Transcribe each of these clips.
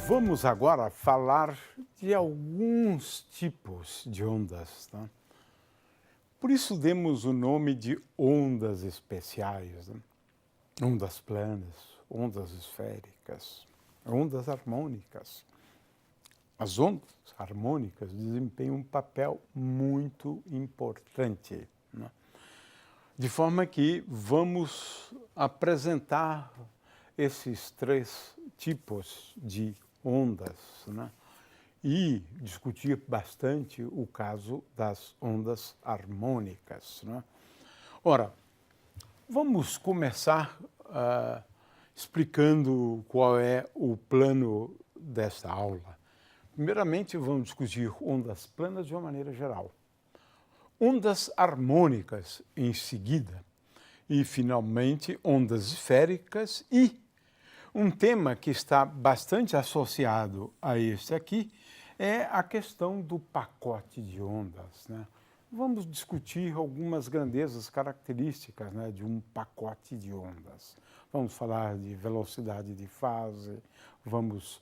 Vamos agora falar de alguns tipos de ondas. Tá? Por isso demos o nome de ondas especiais, né? Ondas planas, ondas esféricas, ondas harmônicas. As ondas harmônicas desempenham um papel muito importante, né? De forma que vamos apresentar esses três tipos de ondas, né? E discutir bastante o caso das ondas harmônicas, né? Ora, vamos começar explicando qual é o plano desta aula. Primeiramente, vamos discutir ondas planas de uma maneira geral. Ondas harmônicas em seguida. E, finalmente, ondas esféricas e um tema que está bastante associado a este aqui é a questão do pacote de ondas, né? Vamos discutir algumas grandezas características, né, de um pacote de ondas. Vamos falar de velocidade de fase, vamos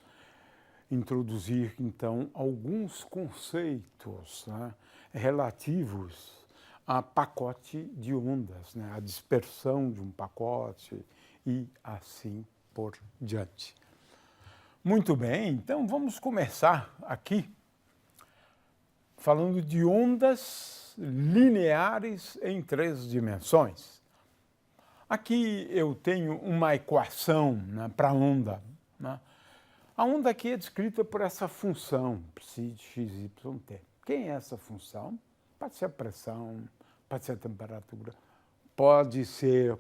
introduzir, então, alguns conceitos, né, relativos a pacote de ondas, né, a dispersão de um pacote e assim por diante. Muito bem, então vamos começar aqui falando de ondas lineares em três dimensões. Aqui eu tenho uma equação, né, para a onda, né? A onda aqui é descrita por essa função, psi de x, y, t. Quem é essa função? Pode ser a pressão, pode ser a temperatura, pode ser,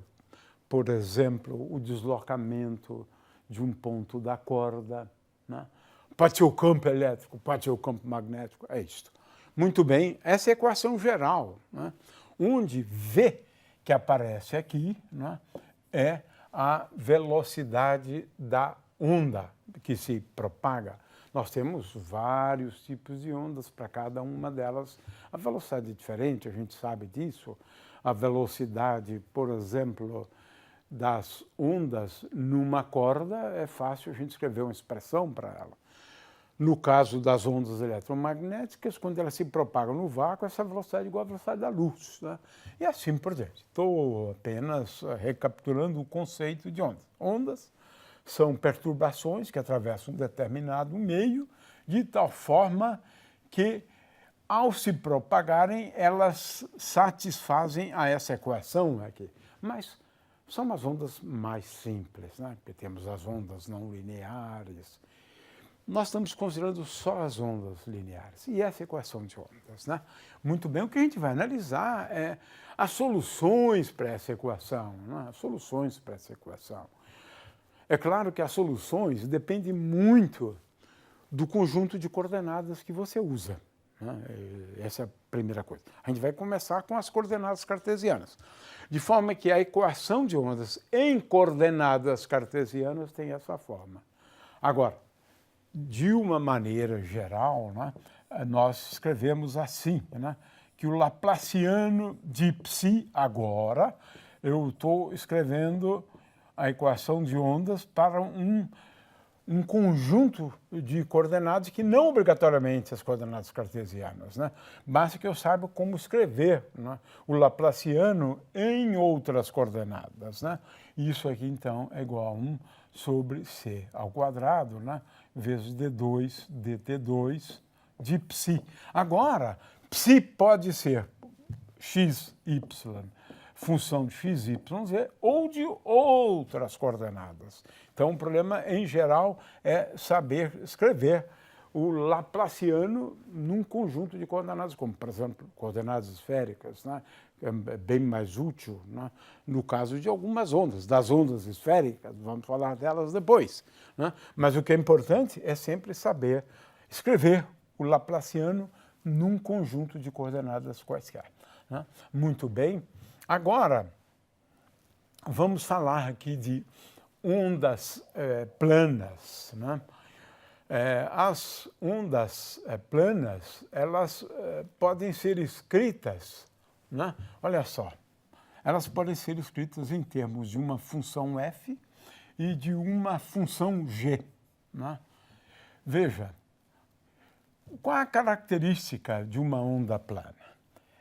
por exemplo, o deslocamento de um ponto da corda, né? Pode ser o campo elétrico, pode ser o campo magnético, é isto. Muito bem, essa é a equação geral, né? Onde V, que aparece aqui, né, é a velocidade da onda que se propaga. Nós temos vários tipos de ondas, para cada uma delas a velocidade é diferente, a gente sabe disso. A velocidade, por exemplo, das ondas numa corda, é fácil a gente escrever uma expressão para ela. No caso das ondas eletromagnéticas, quando elas se propagam no vácuo, essa velocidade é igual à velocidade da luz, né? E assim por diante. Estou apenas recapitulando o conceito de ondas. Ondas são perturbações que atravessam um determinado meio, de tal forma que, ao se propagarem, elas satisfazem a essa equação aqui. Mas são as ondas mais simples, né? Porque temos as ondas não lineares. Nós estamos considerando só as ondas lineares e essa equação de ondas, né? Muito bem, o que a gente vai analisar é as soluções para essa equação, né? As soluções para essa equação. É claro que as soluções dependem muito do conjunto de coordenadas que você usa, né? Essa é a primeira coisa. A gente vai começar com as coordenadas cartesianas, de forma que a equação de ondas em coordenadas cartesianas tem essa forma. Agora, de uma maneira geral, né, nós escrevemos assim, né, que o Laplaciano de psi agora, eu estou escrevendo a equação de ondas para um conjunto de coordenadas que não obrigatoriamente as coordenadas cartesianas, né? Basta que eu saiba como escrever, né, o Laplaciano em outras coordenadas, né? Isso aqui, então, é igual a 1 sobre c ao quadrado, né, vezes d2 dt2 de psi. Agora, psi pode ser x, y, função de x, y, z, ou de outras coordenadas. Então, o problema, em geral, é saber escrever o Laplaciano num conjunto de coordenadas, como, por exemplo, coordenadas esféricas, né? É bem mais útil, né, no caso de algumas ondas, das ondas esféricas, vamos falar delas depois, né? Mas o que é importante é sempre saber escrever o Laplaciano num conjunto de coordenadas quaisquer, né? Muito bem. Agora, vamos falar aqui de ondas planas, né? As ondas planas, elas podem ser escritas, né? Olha só, elas podem ser escritas em termos de uma função f e de uma função g, né? Veja, qual a característica de uma onda plana?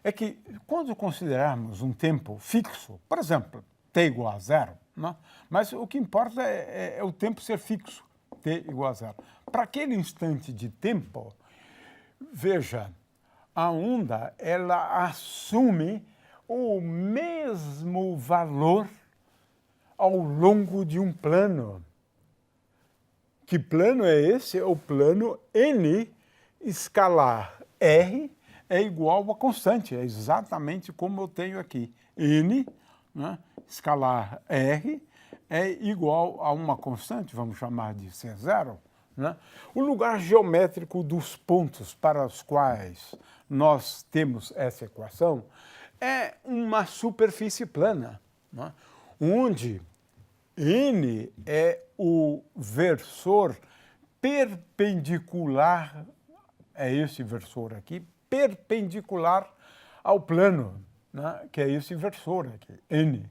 É que quando considerarmos um tempo fixo, por exemplo, t igual a zero, né? Mas o que importa é o tempo ser fixo, t igual a zero. Para aquele instante de tempo, veja, a onda ela assume o mesmo valor ao longo de um plano. Que plano é esse? É o plano n escalar r é igual a constante, é exatamente como eu tenho aqui. N, né, escalar r, é igual a uma constante, vamos chamar de C0. Né? O lugar geométrico dos pontos para os quais nós temos essa equação é uma superfície plana, né? Onde n é o versor perpendicular, é esse versor aqui, perpendicular ao plano, né? Que é esse versor aqui, n.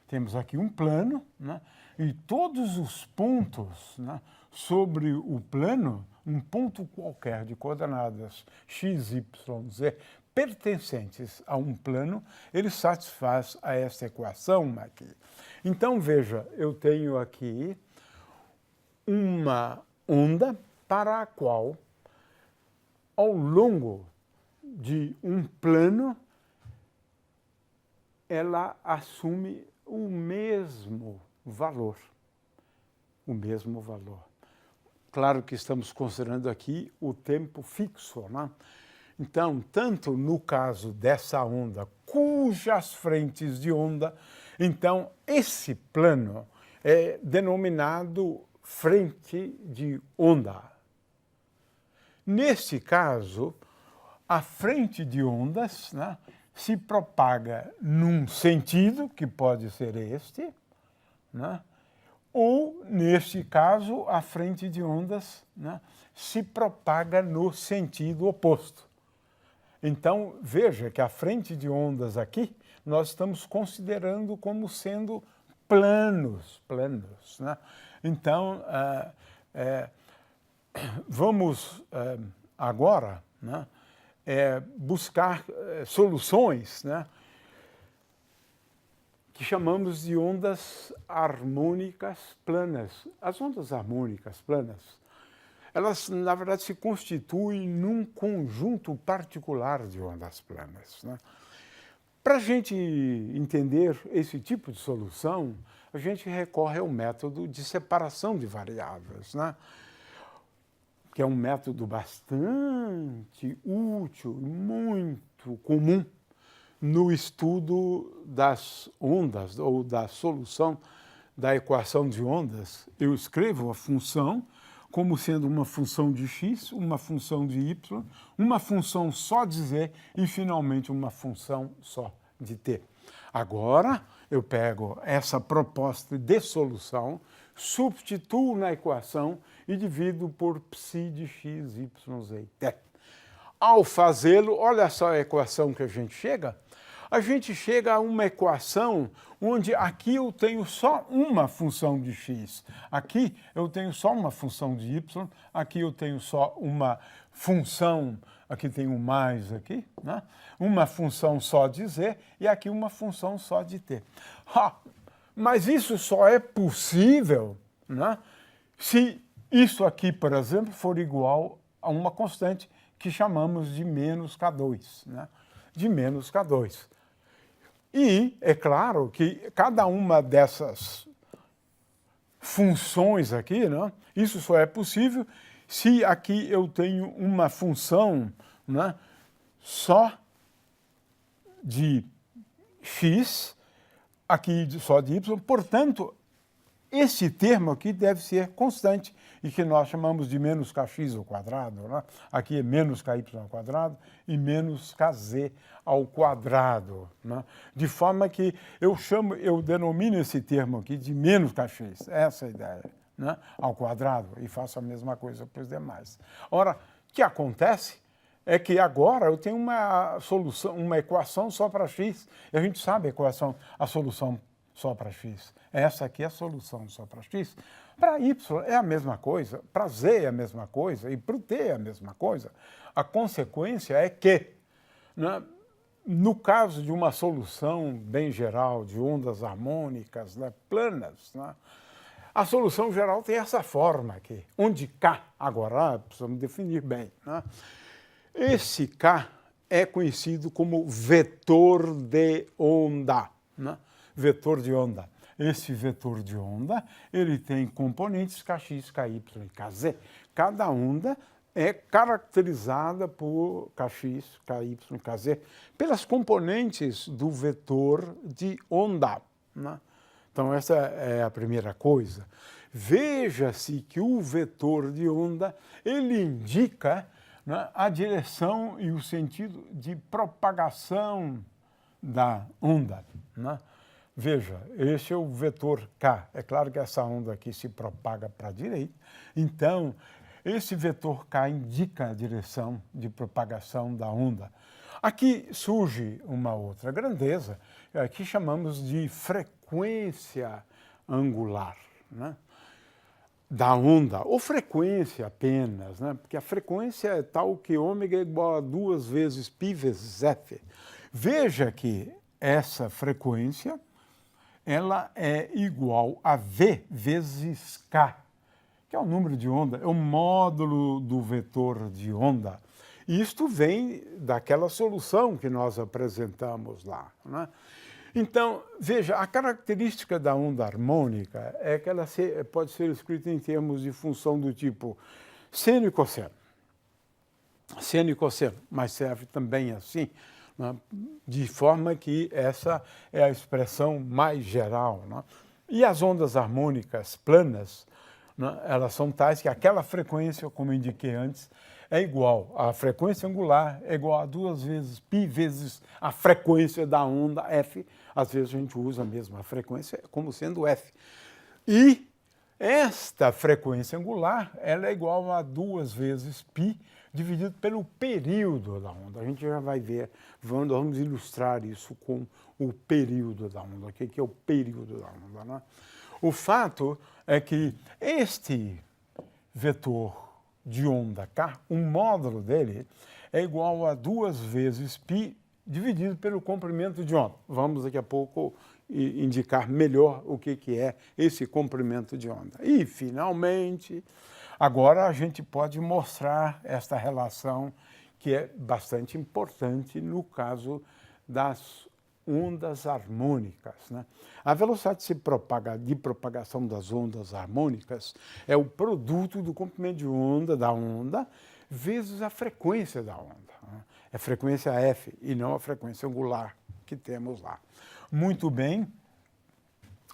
Temos aqui um plano, né? E todos os pontos, né, sobre o plano, um ponto qualquer de coordenadas x, y, z, pertencentes a um plano, ele satisfaz a essa equação aqui. Então, veja, eu tenho aqui uma onda para a qual, ao longo de um plano, ela assume o mesmo valor. O mesmo valor. Claro que estamos considerando aqui o tempo fixo, né? Então, tanto no caso dessa onda, cujas frentes de onda, então esse plano é denominado frente de onda. Nesse caso, a frente de ondas, né, se propaga num sentido, que pode ser este, né, ou, neste caso, a frente de ondas, né, se propaga no sentido oposto. Então, veja que a frente de ondas aqui, nós estamos considerando como sendo planos, né? Então, vamos agora, né, buscar soluções, né, que chamamos de ondas harmônicas planas. As ondas harmônicas planas, elas, na verdade, se constituem num conjunto particular de ondas planas, né? Para a gente entender esse tipo de solução, a gente recorre ao método de separação de variáveis, né? Que é um método bastante útil e muito comum no estudo das ondas ou da solução da equação de ondas. Eu escrevo a função como sendo uma função de x, uma função de y, uma função só de z e, finalmente, uma função só de t. Agora, eu pego essa proposta de solução, substituo na equação e divido por psi de x, y, z e t. Ao fazê-lo, olha só a equação que a gente chega. A gente chega a uma equação onde aqui eu tenho só uma função de x, aqui eu tenho só uma função de y, aqui eu tenho só uma função, aqui tem um mais aqui, né? Uma função só de z e aqui uma função só de t. Mas isso só é possível, né, se isso aqui, por exemplo, for igual a uma constante que chamamos de menos K2, né? De menos K2. E é claro que cada uma dessas funções aqui, né, isso só é possível se aqui eu tenho uma função, né, só de x, aqui só de y, portanto, esse termo aqui deve ser constante, e que nós chamamos de menos kx ao quadrado, né? Aqui é menos ky ao quadrado e menos kz ao quadrado, né? De forma que eu denomino esse termo aqui de menos kx, essa é a ideia, né? Ao quadrado, e faço a mesma coisa para os demais. Ora, o que acontece é que agora eu tenho uma solução, uma equação só para x, e a gente sabe a solução só para x. Essa aqui é a solução só para x. Para Y é a mesma coisa, para Z é a mesma coisa e para o T é a mesma coisa. A consequência é que, né, no caso de uma solução bem geral de ondas harmônicas, né, planas, né, a solução geral tem essa forma aqui, onde K, agora precisamos definir bem, né? Esse K é conhecido como vetor de onda, né? Vetor de onda. Esse vetor de onda, ele tem componentes Kx, Ky e Kz. Cada onda é caracterizada por Kx, Ky e Kz pelas componentes do vetor de onda, né? Então, essa é a primeira coisa. Veja-se que o vetor de onda, ele indica, né, a direção e o sentido de propagação da onda, né? Veja, esse é o vetor K. É claro que essa onda aqui se propaga para a direita. Então, esse vetor K indica a direção de propagação da onda. Aqui surge uma outra grandeza, que chamamos de frequência angular, né, da onda, ou frequência apenas, né, porque a frequência é tal que ômega é igual a 2 vezes π vezes f. Veja que essa frequência ela é igual a V vezes K, que é o número de onda, é o módulo do vetor de onda. E isto vem daquela solução que nós apresentamos lá, né? Então, veja, a característica da onda harmônica é que ela pode ser escrita em termos de função do tipo seno e cosseno. Seno e cosseno, mas serve também assim, né? De forma que essa é a expressão mais geral, né? E as ondas harmônicas planas, né, elas são tais que aquela frequência, como eu indiquei antes, é igual, a frequência angular é igual a 2 vezes π vezes a frequência da onda f. Às vezes a gente usa mesmo a frequência como sendo f. E esta frequência angular ela é igual a 2 vezes π dividido pelo período da onda. A gente já vai ver, vamos ilustrar isso com o período da onda. O que é o período da onda, né? O fato é que este vetor de onda K, o módulo dele é igual a 2 vezes π dividido pelo comprimento de onda. Vamos daqui a pouco indicar melhor o que é esse comprimento de onda. E, finalmente, agora a gente pode mostrar esta relação que é bastante importante no caso das ondas harmônicas, né? A velocidade de propagação das ondas harmônicas é o produto do comprimento de onda da onda vezes a frequência da onda, né? É a frequência f e não a frequência angular que temos lá. Muito bem.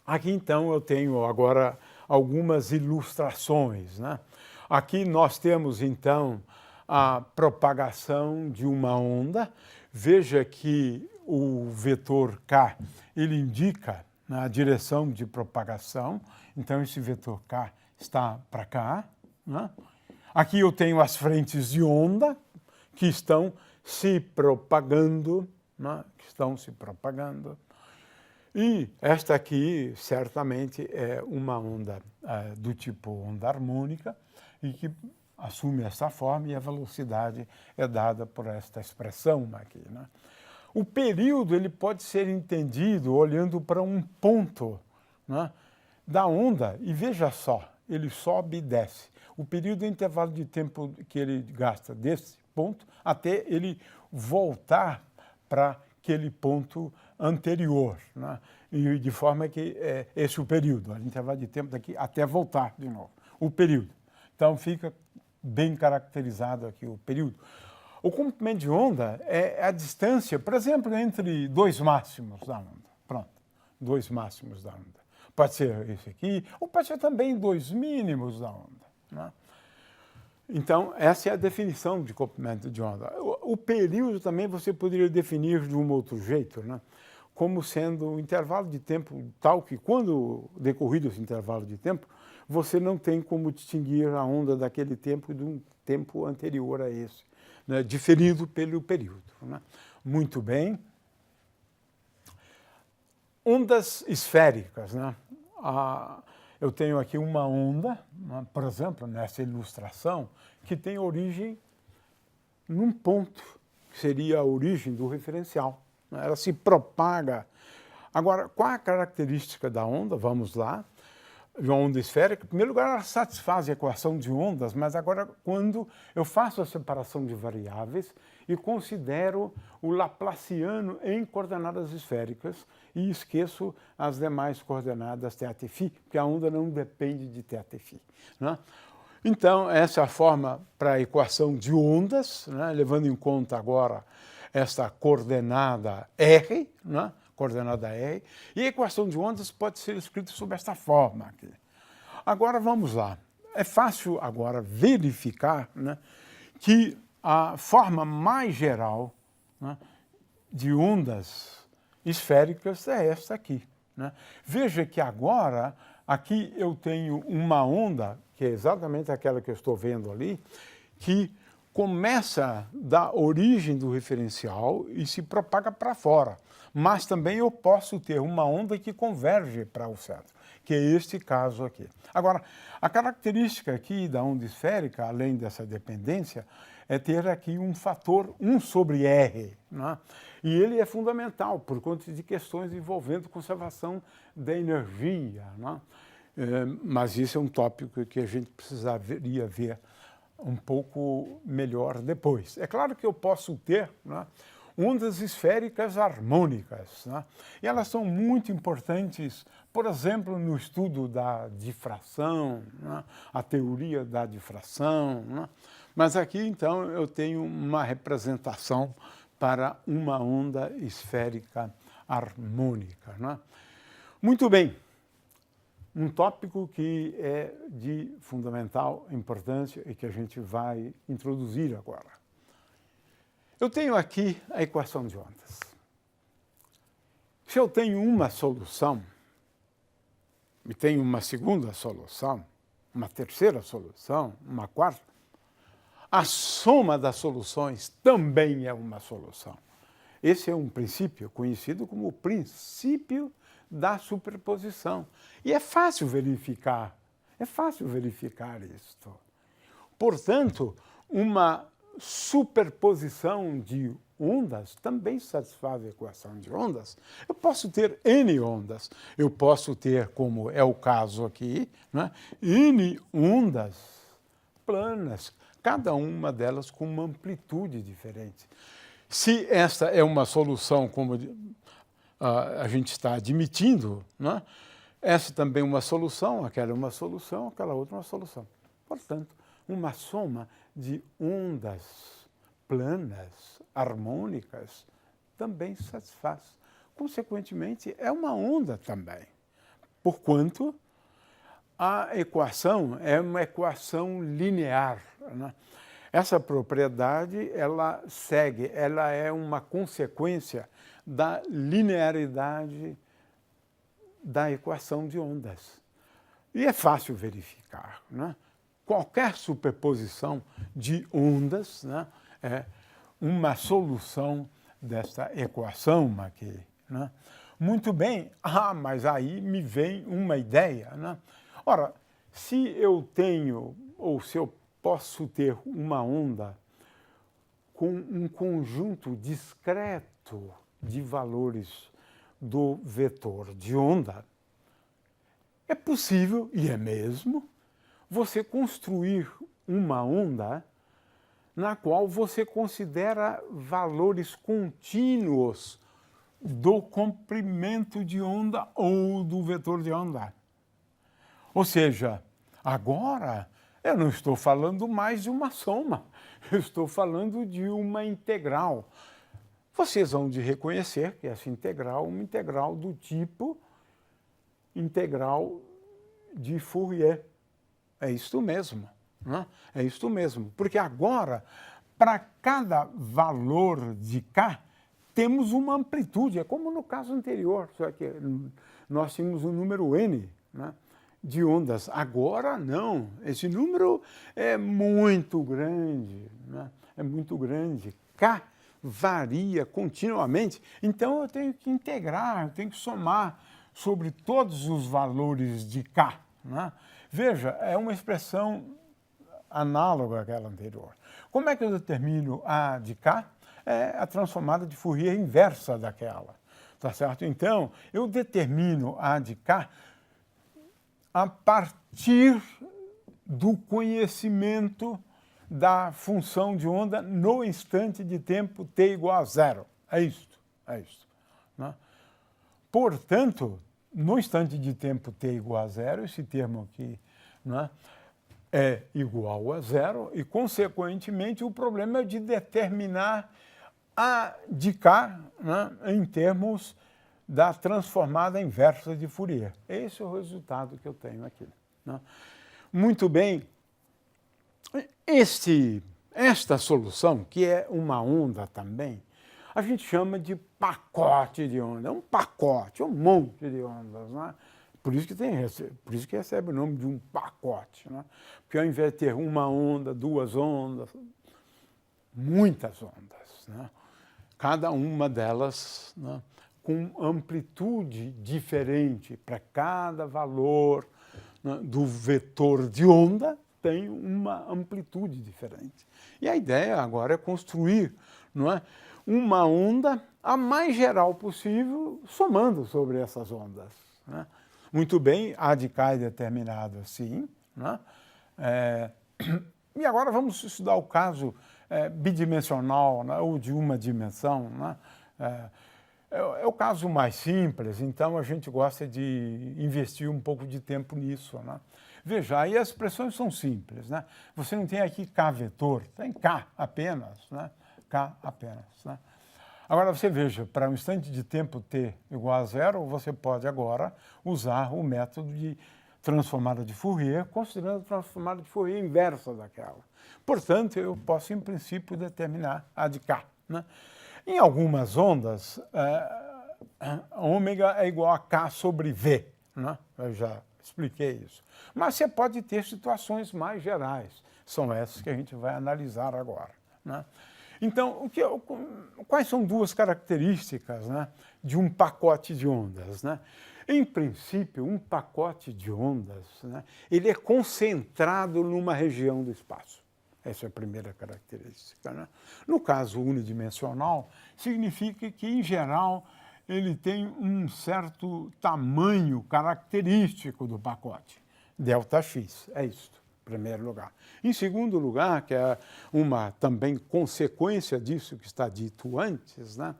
Aqui, então, eu tenho agora algumas ilustrações, né? Aqui nós temos, então, a propagação de uma onda. Veja que o vetor K, ele indica a direção de propagação. Então, esse vetor K está para cá, né? Aqui eu tenho as frentes de onda que estão se propagando, né? E esta aqui, certamente, é uma onda do tipo onda harmônica e que assume essa forma e a velocidade é dada por esta expressão aqui, né? O período ele pode ser entendido olhando para um ponto, né, da onda e veja só, ele sobe e desce. O período é o intervalo de tempo que ele gasta desse ponto até ele voltar para aquele ponto anterior, né? E de forma que esse é o período, o intervalo de tempo daqui até voltar de novo, o período. Então fica bem caracterizado aqui o período. O comprimento de onda é a distância, por exemplo, entre dois máximos da onda. Pronto, dois máximos da onda. Pode ser esse aqui, ou pode ser também dois mínimos da onda, né? Então, essa é a definição de comprimento de onda. O período também você poderia definir de um outro jeito, né? Como sendo um intervalo de tempo tal que, quando decorrido esse intervalo de tempo, você não tem como distinguir a onda daquele tempo de um tempo anterior a esse, né? Diferido pelo período, né? Muito bem. Ondas esféricas, né? eu tenho aqui uma onda, por exemplo, nessa ilustração, que tem origem num ponto, que seria a origem do referencial. Ela se propaga. Agora, qual a característica da onda? Vamos lá. De uma onda esférica, em primeiro lugar, ela satisfaz a equação de ondas, mas agora, quando eu faço a separação de variáveis e considero o Laplaciano em coordenadas esféricas e esqueço as demais coordenadas θ e φ, porque a onda não depende de θ e φ. Né? Então, essa é a forma para a equação de ondas, né? Levando em conta agora esta coordenada R, né? Coordenada R, e a equação de ondas pode ser escrita sob esta forma aqui. Agora vamos lá. É fácil agora verificar, né, que a forma mais geral, né, de ondas esféricas é esta aqui. Né? Veja que agora, aqui eu tenho uma onda, que é exatamente aquela que eu estou vendo ali, que começa da origem do referencial e se propaga para fora. Mas também eu posso ter uma onda que converge para o centro, que é este caso aqui. Agora, a característica aqui da onda esférica, além dessa dependência, é ter aqui um fator 1 sobre R. Né? E ele é fundamental por conta de questões envolvendo conservação da energia. Né? Mas isso é um tópico que a gente precisaria ver um pouco melhor depois. É claro que eu posso ter, né, ondas esféricas harmônicas, né, e elas são muito importantes, por exemplo, no estudo da difração, né, a teoria da difração. Né, mas aqui, então, eu tenho uma representação para uma onda esférica harmônica. Né. Muito bem. Um tópico que é de fundamental importância e que a gente vai introduzir agora. Eu tenho aqui a equação de ondas. Se eu tenho uma solução, e tenho uma segunda solução, uma terceira solução, uma quarta, a soma das soluções também é uma solução. Esse é um princípio conhecido como o princípio da superposição. E é fácil verificar isto. Portanto, uma superposição de ondas também satisfaz a equação de ondas. Eu posso ter N ondas, eu posso ter, como é o caso aqui, né, N ondas planas, cada uma delas com uma amplitude diferente. Se esta é uma solução, como a gente está admitindo, né? Essa também é uma solução, aquela é uma solução, aquela outra é uma solução. Portanto, uma soma de ondas planas, harmônicas, também satisfaz. Consequentemente, é uma onda também, porquanto a equação é uma equação linear. Né? Essa propriedade, ela segue, ela é uma consequência da linearidade da equação de ondas. E é fácil verificar. Né? Qualquer superposição de ondas, né, é uma solução desta equação aqui. Né? Muito bem, mas aí me vem uma ideia. Né? Ora, se eu tenho, ou se eu posso ter uma onda com um conjunto discreto de valores do vetor de onda, é possível, e é mesmo, você construir uma onda na qual você considera valores contínuos do comprimento de onda ou do vetor de onda. Ou seja, agora eu não estou falando mais de uma soma, eu estou falando de uma integral. Vocês vão de reconhecer que essa integral é uma integral do tipo integral de Fourier. É isto mesmo. Né? É isto mesmo. Porque agora, para cada valor de K, temos uma amplitude. É como no caso anterior, só que nós tínhamos um número N, né, de ondas. Agora, não. Esse número é muito grande. Né? É muito grande. K varia continuamente, então eu tenho que integrar, eu tenho que somar sobre todos os valores de K. né? Veja, é uma expressão análoga àquela anterior. Como é que eu determino A de K? É a transformada de Fourier inversa daquela, tá certo? Então, eu determino A de K a partir do conhecimento da função de onda no instante de tempo t igual a zero. É isto, né? Portanto, no instante de tempo t igual a zero, esse termo aqui, né, é igual a zero e, consequentemente, o problema é de determinar A de K, né, em termos da transformada inversa de Fourier. Esse é o resultado que eu tenho aqui, né? Muito bem, esta solução, que é uma onda também, a gente chama de pacote de onda. É um pacote, um monte de ondas, né? Por isso que recebe o nome de um pacote, né? Porque ao invés de ter uma onda, duas ondas, muitas ondas, né? Cada uma delas, né, com amplitude diferente para cada valor, né, do vetor de onda, tem uma amplitude diferente. E a ideia agora é construir, não é, uma onda a mais geral possível, somando sobre essas ondas, né? Muito bem, A de K é determinado assim, né? E agora vamos estudar o caso bidimensional, né, ou de uma dimensão, né? É o caso mais simples, então a gente gosta de investir um pouco de tempo nisso, né? Veja, aí as expressões são simples, né? Você não tem aqui K vetor, tem K apenas, né? K apenas, né? Agora você veja, para um instante de tempo t igual a zero, você pode agora usar o método de transformada de Fourier, considerando a transformada de Fourier inversa daquela. Portanto, eu posso, em princípio, determinar A de K, né? Em algumas ondas, ômega é igual a K sobre V, né? Eu já expliquei isso. Mas você pode ter situações mais gerais. São essas que a gente vai analisar agora, né? Então, quais são duas características, né, de um pacote de ondas, né? Em princípio, um pacote de ondas, né, ele é concentrado numa região do espaço. Essa é a primeira característica, né? No caso unidimensional, significa que, em geral, ele tem um certo tamanho característico do pacote, ΔX, é isto, em primeiro lugar. Em segundo lugar, que é uma também consequência disso que está dito antes, né,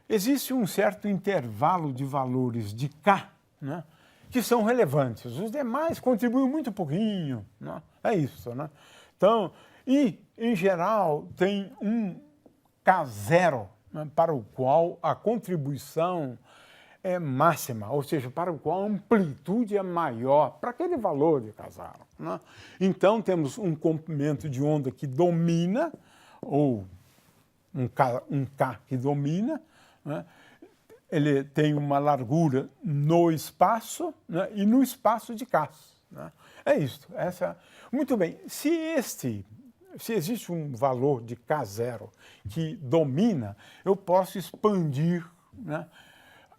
existe um certo intervalo de valores de K, né, que são relevantes. Os demais contribuem muito pouquinho, né? É isso, né? Então, e, em geral, tem um K0, né, para o qual a contribuição é máxima, ou seja, para o qual a amplitude é maior, para aquele valor de K0, né? Então, temos um comprimento de onda que domina, ou um K que domina, né? Ele tem uma largura no espaço, né, e no espaço de K, né? É isso. Muito bem, se existe um valor de K0 que domina, eu posso expandir, né?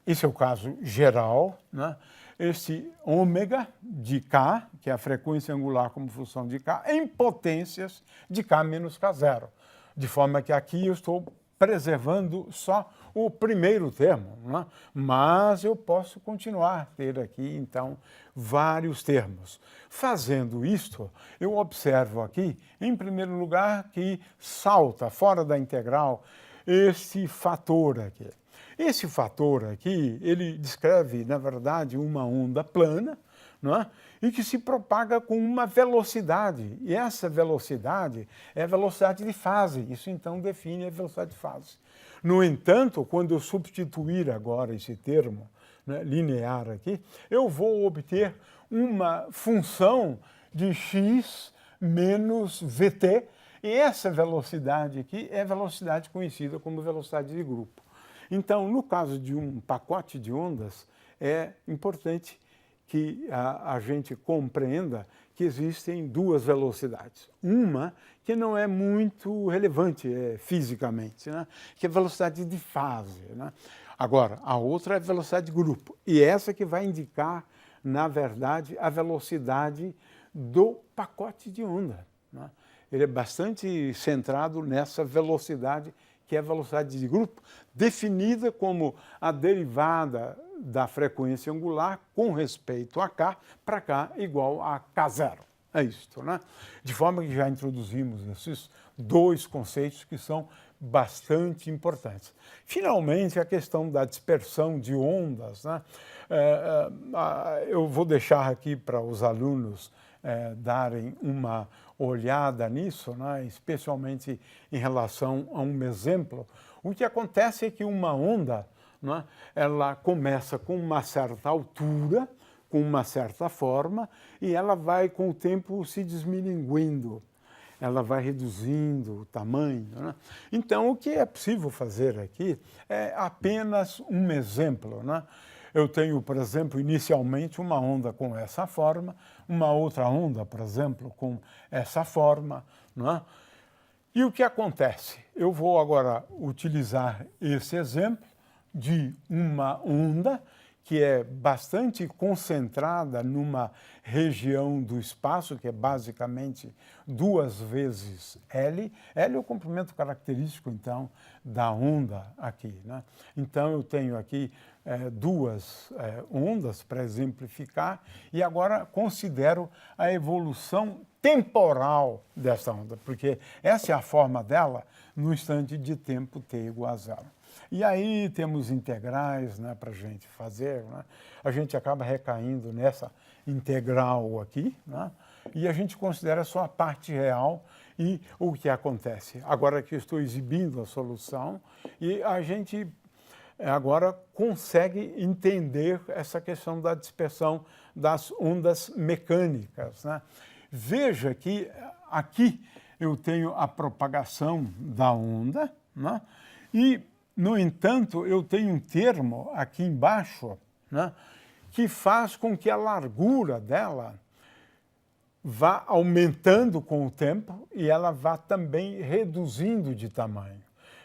Esse é o caso geral, né? Esse ômega de K, que é a frequência angular como função de K, em potências de K menos K0. De forma que aqui eu estou preservando só o primeiro termo, né? Mas eu posso continuar a ter aqui, então, vários termos. Fazendo isto, eu observo aqui, em primeiro lugar, que salta fora da integral esse fator aqui. Esse fator aqui, ele descreve, na verdade, uma onda plana, não é? E que se propaga com uma velocidade. E essa velocidade é a velocidade de fase. Isso, então, define a velocidade de fase. No entanto, quando eu substituir agora esse termo, né, linear aqui, eu vou obter uma função de x menos vt. E essa velocidade aqui é a velocidade conhecida como velocidade de grupo. Então, no caso de um pacote de ondas, é importante que a gente compreenda que existem duas velocidades. Uma que não é muito relevante fisicamente, né, que é a velocidade de fase, né? Agora, a outra é a velocidade de grupo. E essa que vai indicar na verdade, a velocidade do pacote de onda, né? Ele é bastante centrado nessa velocidade, que é a velocidade de grupo, definida como a derivada da frequência angular com respeito a k, para k igual a k0. É isto, né? De forma que já introduzimos esses dois conceitos que são bastante importantes. Finalmente, a questão da dispersão de ondas, né? Eu vou deixar aqui para os alunos darem uma olhada nisso, né? Especialmente em relação a um exemplo. O que acontece é que uma onda, né, ela começa com uma certa altura, com uma certa forma, e ela vai, com o tempo, se desmilinguindo. Ela vai reduzindo o tamanho, né? Então, o que é possível fazer aqui é apenas um exemplo, né? Eu tenho, por exemplo, inicialmente uma onda com essa forma, uma outra onda, por exemplo, com essa forma, né? E o que acontece? Eu vou agora utilizar esse exemplo de uma onda que é bastante concentrada numa região do espaço, que é basicamente 2 vezes L. L é o comprimento característico, então, da onda aqui, né? Então, eu tenho aqui duas ondas para exemplificar e agora considero a evolução temporal dessa onda, porque essa é a forma dela no instante de tempo t igual a 0. E aí temos integrais, né, para a gente fazer, né? A gente acaba recaindo nessa integral aqui, né? E a gente considera só a parte real e o que acontece. Agora que eu estou exibindo a solução, e a gente agora consegue entender essa questão da dispersão das ondas mecânicas, né? Veja que aqui eu tenho a propagação da onda, né? E, no entanto, eu tenho um termo aqui embaixo, né, que faz com que a largura dela vá aumentando com o tempo e ela vá também reduzindo de tamanho.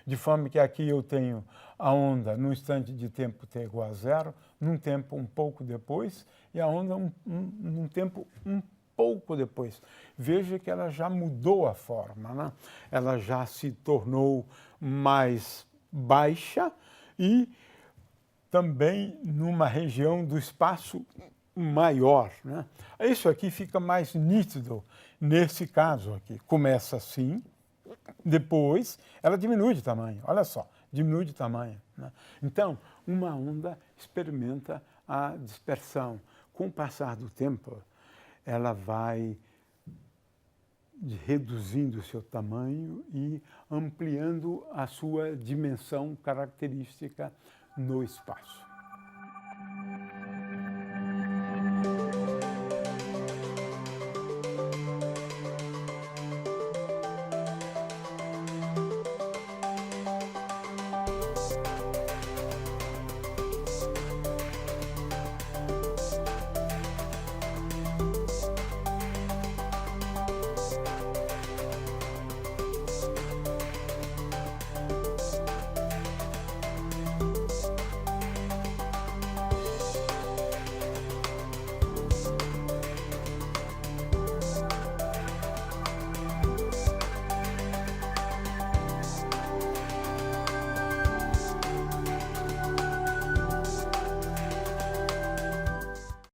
De forma que aqui eu tenho a onda no instante de tempo t igual a 0, num tempo um pouco depois, e a onda num tempo um pouco depois. Veja que ela já mudou a forma, né? Ela já se tornou mais baixa e também numa região do espaço maior, né? Isso aqui fica mais nítido nesse caso aqui. Começa assim, depois ela diminui de tamanho. Olha só, diminui de tamanho, né? Então, uma onda experimenta a dispersão. Com o passar do tempo, ela vai reduzindo o seu tamanho e ampliando a sua dimensão característica no espaço.